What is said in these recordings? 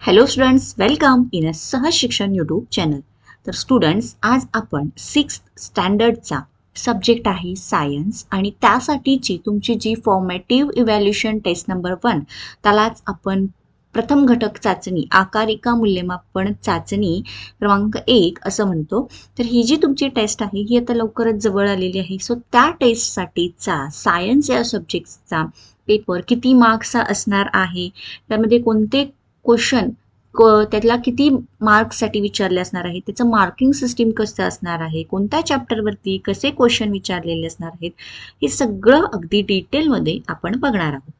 Hello students, welcome in अ सहज शिक्षण YouTube channel. तर स्टुडंट्स, आज आपण 6th स्टँडर्डचा सब्जेक्ट आहे सायन्स आणि त्यासाठीची तुमची जी फॉर्मेटिव्ह इव्हॅल्युएशन टेस्ट नंबर 1 त्यालाच आपण प्रथम घटक चाचणी आकारिका मूल्यमापन चाचणी क्रमांक 1 असं म्हणतो. तर ही जी तुमची टेस्ट आहे ही आता लवकरच जवळ आलेली आहे. सो त्या टेस्टसाठीचा सायन्स या सब्जेक्टचा पेपर किती मार्क्सचा असणार आहे, त्यामध्ये कोणते क्वेश्चन त्यातला किती मार्क्ससाठी विचारले असणार आहे, त्याचं मार्किंग सिस्टीम कसं असणार आहे, कोणत्या चॅप्टरवरती कसे क्वेश्चन विचारलेले असणार आहेत, हे सगळं अगदी डिटेलमध्ये आपण बघणार आहोत.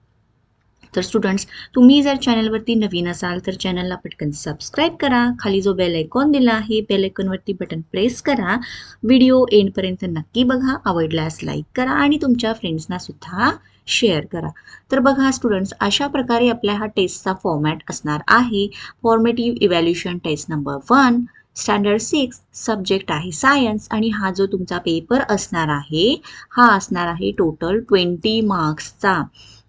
तर स्टुडंट्स, तुम्ही जर चॅनलवरती नवीन असाल तर चॅनलला पटकन सबस्क्राईब करा. खाली जो बेल आयकॉन दिला आहे बेल आयकॉनवरती बटन प्रेस करा. व्हिडिओ एंडपर्यंत नक्की बघा. आवडल्यास लाईक करा आणि तुमच्या फ्रेंड्सना सुद्धा शेअर करा. तर बघा स्टुडंट्स, अशा प्रकारे आपल्या हा टेस्टचा फॉर्मॅट असणार आहे. Formative evaluation test number 1 standard 6 subject आहे सायन्स आणि हा जो तुमचा पेपर असणार आहे हा असणार आहे टोटल 20 मार्क्सचा.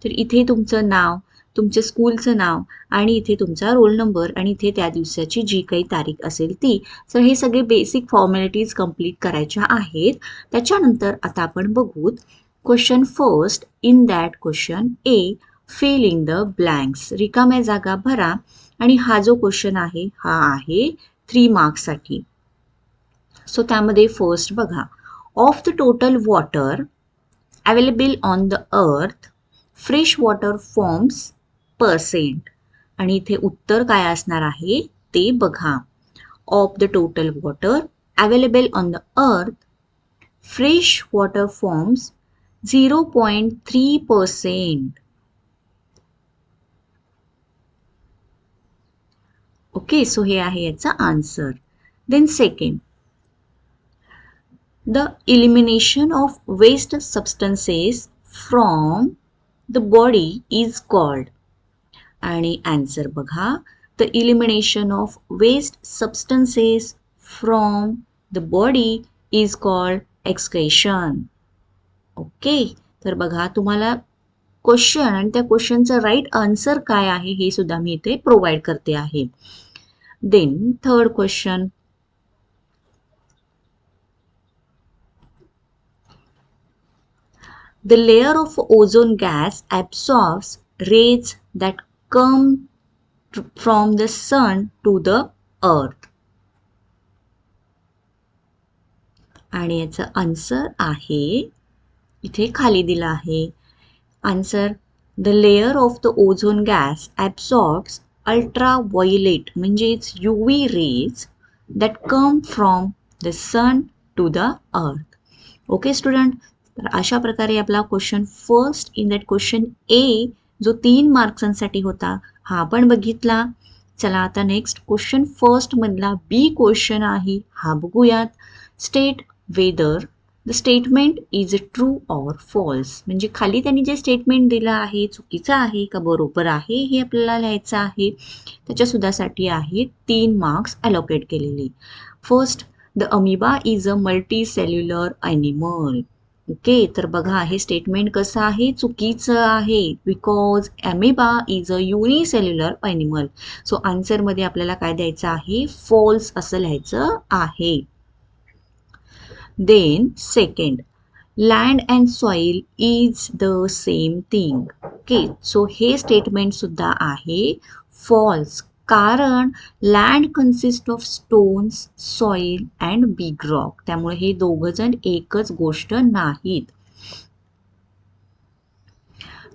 तर इथे तुमचं नाव, तुमच्या स्कूलचं नाव आणि इथे तुमचा रोल नंबर आणि इथे त्या दिवसाची जी काही तारीख असेल ती. तर हे सगळे बेसिक फॉर्मॅलिटीज कंप्लीट करायच्या आहेत. त्याच्यानंतर आता आपण बघूत question first. In that question A, fill in the blanks, रिकाम्या जागा भरा. आणि हा जो क्वेश्चन आहे हा आहे 3 मार्क्ससाठी. सो त्यामध्ये फर्स्ट बघा, of the total water available on the earth fresh water forms percent. आणि इथे उत्तर काय असणार आहे ते बघा. Of the total water available on the earth fresh water forms 0.3%. Okay, so हे आहे याचा answer. Then second, the elimination of waste substances from the body is called. आणि आन्सर बघा, the elimination of waste substances from the body is called excretion. Okay, तर बघा तुम्हाला question आणि त्या क्वेश्चनचं राईट आन्सर काय आहे हे सुद्धा मी इथे प्रोव्हाइड करते आहे. Then third question, the layer of ozone gas absorbs rays that come from the sun to the earth. आणि याचा आन्सर आहे इथे खाली दिला आहे. Answer, the layer of the ozone gas absorbs ultraviolet म्हणजेच UV rays that come from the sun to the earth. Okay student, तर अशा प्रकारे आपला question first in that question A जो 3 मार्क्सांसाठी होता हा आपण बघितला. चला आता नेक्स्ट क्वेश्चन फर्स्ट मधला बी क्वेश्चन आहे हा बघूयात. State whether the statement is true or false. म्हणजे खाली त्यांनी जे स्टेटमेंट दिलं आहे चुकीचं आहे का बरोबर आहे हे आपल्याला लिहायचं आहे. त्याच्या सुद्धासाठी आहे 3 मार्क्स अलोकेट केलेले. First, the amoeba is a multicellular animal. Okay, तर बघा हे स्टेटमेंट कसं आहे चुकीचं आहे. Because amoeba is a unicellular animal. So आन्सरमध्ये आपल्याला काय द्यायचं आहे, फॉल्स असं लिहायचं आहे. Then second, land and soil is the same thing. Okay, so हे स्टेटमेंट सुद्धा आहे फॉल्स, कारण land consist of stones, soil and big rock. त्यामुळे हे दोघं जण एकच गोष्ट नाहीत.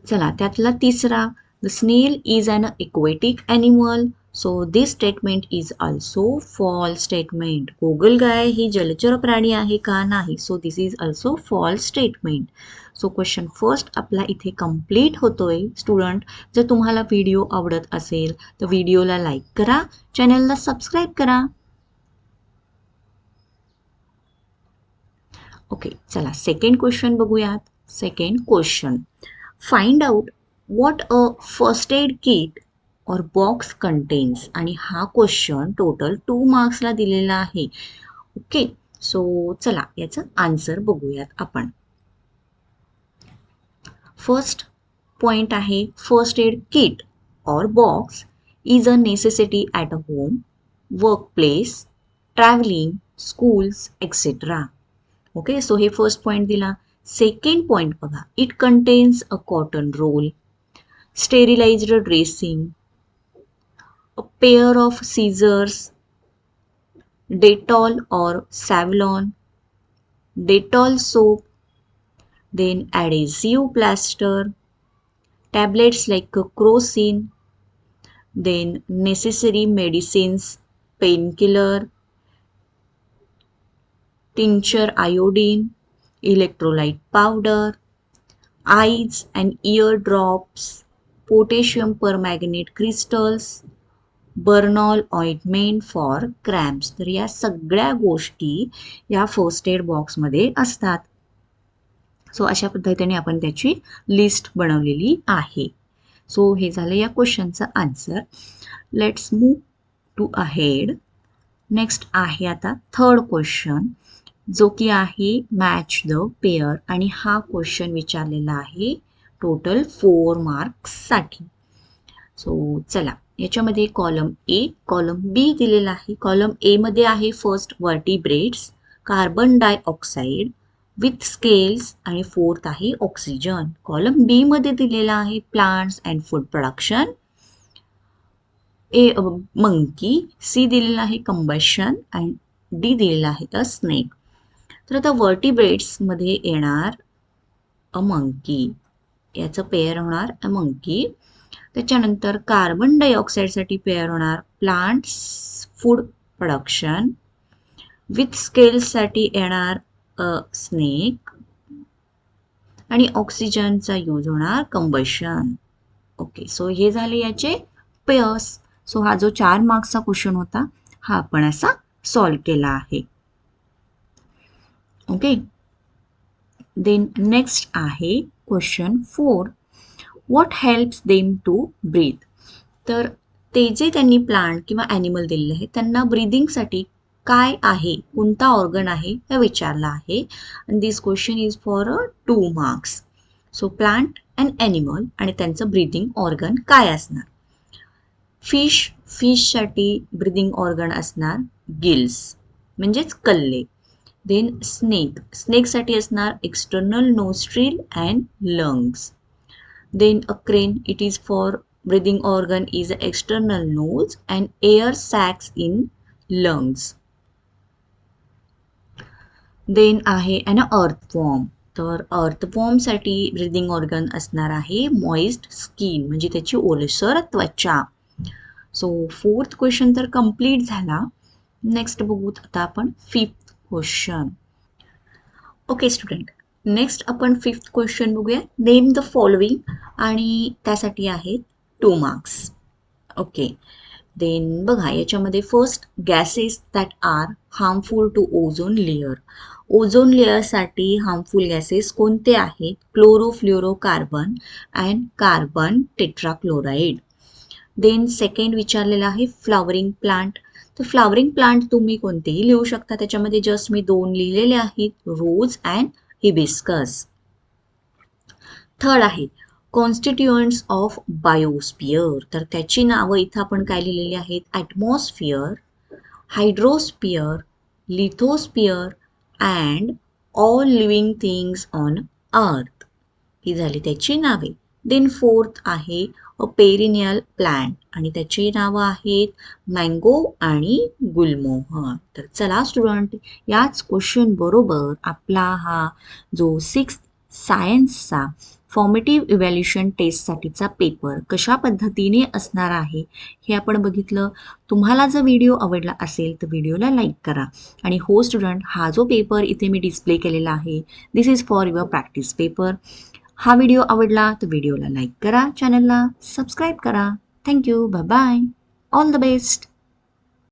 चला त्यातला तिसरा, the snail is an aquatic animal. So this statement is also false statement. गोगलगाय ही जलचर प्राणी आहे का, नाही. So this is also false statement. So question first आपला इथे कंप्लीट होतोय. स्टुडंट, जर तुम्हाला व्हिडिओ आवडत असेल तर व्हिडिओला लाईक करा, चॅनलला सबस्क्राईब करा. ओके, चला सेकंड क्वेश्चन बघूयात. Second question, find out what a first aid kit और बॉक्स कंटेन्स. आणि हा क्वेश्चन टोटल 2 मार्क्सला दिलेला आहे. ओके, सो चला याचं आन्सर बघूयात आपण. फर्स्ट पॉइंट आहे फर्स्ट एड किट और box is a necessity at a home, workplace, traveling, schools, etc. Okay, so हे फर्स्ट पॉईंट दिला. सेकंड पॉईंट बघा, it contains a cotton roll, sterilized dressing, a pair of scissors, Dettol or Savlon, Dettol soap, then adhesive plaster, tablets like crocin, then necessary medicines, painkiller, tincture iodine, electrolyte powder, eyes and ear drops, potassium permanganate crystals, Burnol ointment for cramps. तर या सगळ्या गोष्टी या first aid बॉक्समध्ये असतात. So अशा पद्धतीने आपण त्याची लिस्ट बनवलेली आहे. सो हे झालं या क्वेश्चनचं answer. Let's move to ahead. Next आहे आता थर्ड क्वेश्चन, जो की आहे मॅच द पेअर, आणि हा क्वेश्चन विचारलेला आहे टोटल 4 मार्क्ससाठी. सो चला, याच्यामध्ये कॉलम ए, कॉलम बी दिलेला आहे. कॉलम ए मध्ये आहे first vertebrates, carbon dioxide with scales, आणि फोर्थ आहे ऑक्सिजन. कॉलम बी मध्ये दिलेला आहे plants and food production, A monkey, C दिलेला आहे कंबशन, अँड डी दिलेला आहे द स्नेक. तर आता वर्टिब्रेट्स मध्ये येणार अ मंकी, याचं पेअर होणार अ मंकी. त्याच्यानंतर कार्बन डायऑक्साईडसाठी पेअर होणार प्लांट्स फूड प्रोडक्शन, विथ स्केल्ससाठी येणार स्नेक, आणि ऑक्सिजनचा यूज होणार कंबशन. ओके, सो हे झाले याचे पेअर्स. सो हा जो 4 मार्क्सचा क्वेश्चन होता हा आपण असा सॉल्व केला आहे. ओके, देन नेक्स्ट आहे question 4, what helps them to breathe. तर ते जे त्यांनी प्लांट किंवा ॲनिमल दिलेले आहे त्यांना ब्रीदिंगसाठी काय आहे, कोणता ऑर्गन आहे हे विचारला आहे. आणि this question is for 2 marks. So plant and animal आणि त्यांचं ब्रीदिंग ऑर्गन काय असणार. फिशसाठी ब्रीदिंग ऑर्गन असणार गिल्स म्हणजेच कल्ले. देन स्नेकसाठी असणार external nostril and lungs. Then a crane, it is for breathing organ is external nose and air sacs in lungs. Then आहे an earthworm. तर earthworm साठी ब्रीदिंग ऑर्गन असणार आहे मॉइस्ट स्किन म्हणजे त्याची ओलसर त्वचा. सो फोर्थ क्वेश्चन तर कंप्लीट झाला. नेक्स्ट बघूत आता आपण fifth question. Okay student, next आपण फिफ्थ क्वेश्चन बघूया. नेम द फॉलोइंग, आणि त्यासाठी आहेत 2 मार्क्स. ओके, देन बघा याच्यामध्ये first gases that are harmful to ozone layer. Ozone लेअरसाठी हार्मफुल गॅसेस कोणते आहेत. Chlorofluorocarbon and carbon tetrachloride. Then second विचारलेला आहे फ्लॉवरिंग प्लांट. तर फ्लॉवरिंग प्लांट तुम्ही कोणतेही लिहू शकता, त्याच्यामध्ये जस्ट मी 2 लिहिलेले आहेत, रोज अँड हिबिस्कस. थर्ड आहे कॉन्स्टिट्युएंट्स ऑफ बायोस्पियर. तर त्याची नावं इथं आपण काय लिहिलेली आहेत. Atmosphere, hydrosphere, lithosphere and all living things on earth. ही झाली त्याची नावे. देन फोर्थ आहे अ पेरिनियल प्लांट, आणि त्याची नावं आहेत मँगो आणि गुलमोहर. तर चला स्टुडंट, याच क्वेश्चन बरोबर आपला हा जो 6th सायन्सचा फॉर्मेटिव्ह इव्हॅल्युएशन टेस्टसाठीचा पेपर कशा पद्धतीने असणार आहे हे आपण बघितलं. तुम्हाला जर व्हिडिओ आवडला असेल तर व्हिडिओला लाईक करा. आणि हो स्टुडंट, हा जो पेपर इथे मी डिस्प्ले केलेला आहे this is for your practice paper. हा व्हिडिओ आवडला तर व्हिडिओला लाईक करा, चॅनलला सबस्क्राईब करा. Thank you, bye bye, all the best.